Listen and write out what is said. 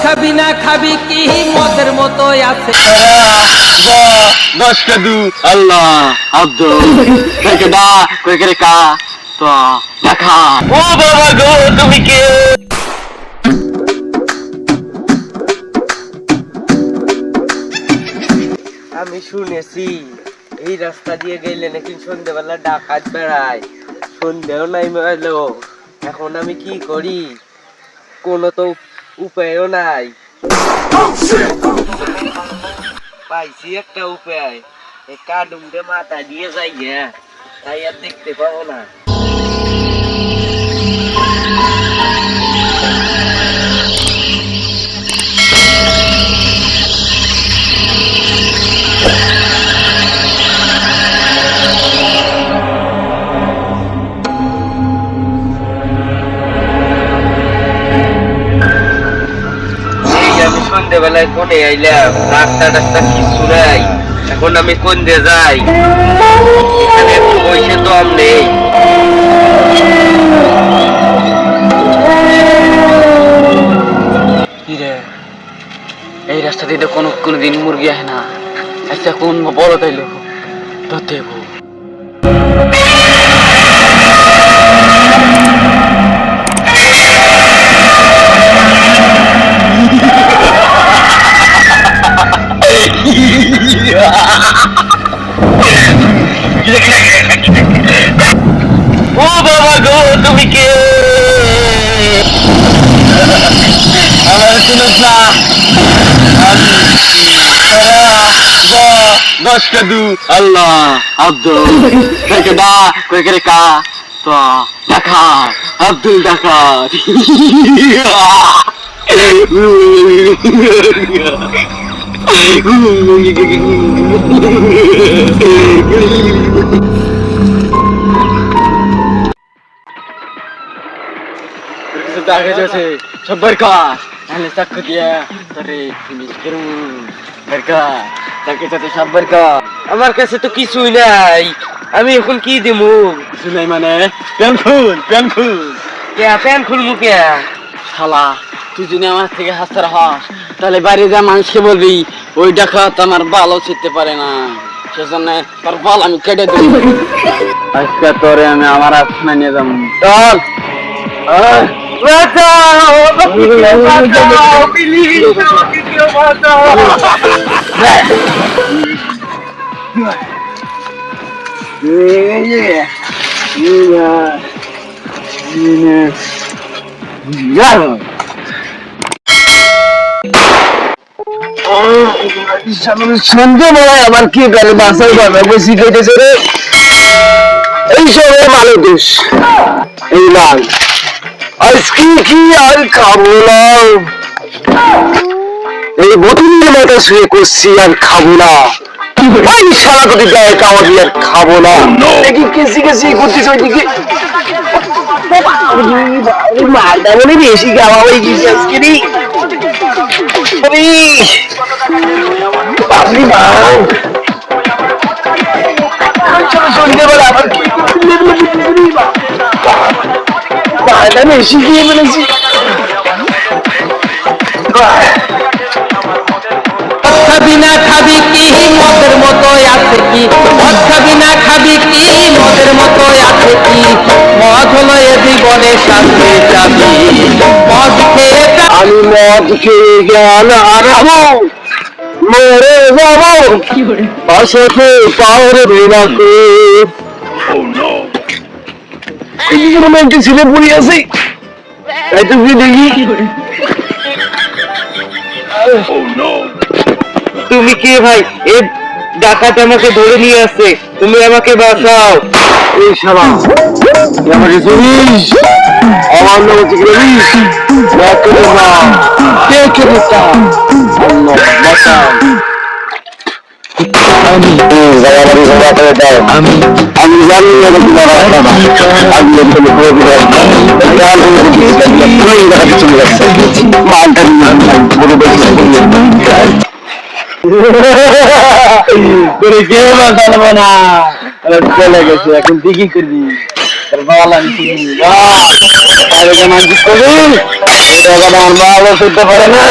খাবি না খাবি কি মদের মতো আছে দশ কাদু আল্লাহ আব্দুল কেদা কই করে কা তো দেখা ও বাবা গো তুমি কে আমি শুনেছি এই রাস্তা দিয়ে গেলে নাকি সন্ধ্যেবেলা ডাকাত বেড়ায়, সন্ধ্যেও নাই মেলো। এখন আমি কি করি, কোনো তো উপায়ও নাই। পাইছি একটা উপায়, এই কাডুমকে মাথা দিয়ে যাই গে, তাই আর দেখতে পাবো না। সন্ধ্যেবেলায় কোনে আইলাম, রাস্তা টাস্তা কিছু নাই। এখন আমি কোন দিয়ে যাই, এখানে একটু বসে দম নেই। এই রাস্তা দিয়ে তো কোনদিন মুরগি আসে না। আচ্ছা কোন বড় তাইলো ধরতে ও বাবা গো তুমি কে আমার শুনুস না দশ কাদু আল্লাহ আব্দুল কেদা কই করে কা তো দেখা আব্দুল দেখা আগে যাচ্ছে সব বরকার তাহলে চাকু দিয়া তোরে ফিনিশ করুন বরকার তাকে সাথে সব বরকার। আমার কাছে তো কিছুই নাই, আমি এখন কি দিমু? কিছু নাই মানে প্যান খুল কে প্যান খুলমু কে? শালা তুই যদি আমার থেকে হাসতে হস তাহলে বাইরে যা মানুষকে বলবি ওই ডাকাত আমার বালও ছিটতে পারে না, সেজন্য তোর বাল আমি কেটে দেব। আজকে তোরে আমি আমার আত্মা নিয়ে যাবো। চল সন্ধ্যেবেলায় আবার কি করে বাসায় যাবে? বেশি কেটেছে রে, এই সবের ভালো দোষ। এই লাল আজকে কি আর খাবো না, এই বোতলের মতো শুয়ে করছি আর খাবো না। ওই সারা যদি গায়ে কাওয়া দিয়ে আর খাবো না। দেখি কেসি করতেছে ওইদিকে, মালটা বলে বেশি খাওয়া হয়ে গেছে আজকে রে। সন্ধ্যেবেলা আবার কি মালটা বেশি খেয়ে ফেলেছি। খাবি না খাবি কি মদের মতো আছে কি, মদ খাবি না খাবি কি মদের মতো আছে কি, মদ হলো এ জীবনে শান্তি চাবি, মদ খেয়ে আমি মদ খেয়ে জ্ঞান হারাবো, মরে যাবো বাসাতে পারবে না কো। এদিকে কোনো একটা ছেলে পড়ে আছে, তাই তো দেখি। তুমি কে ভাই? এই ডাকাত আমাকে ধরে নিয়ে আসছে, তুমি আমাকে বাঁচাও। এই শালা আমাকে চলিস, আমার নাম হচ্ছে রবিশ, দেখে দিতা আল্লাহ বাঁচাও। আমি জানি চলে গেছে, এখন তুই কি করবি? আমার বাবা শুনতে পারে না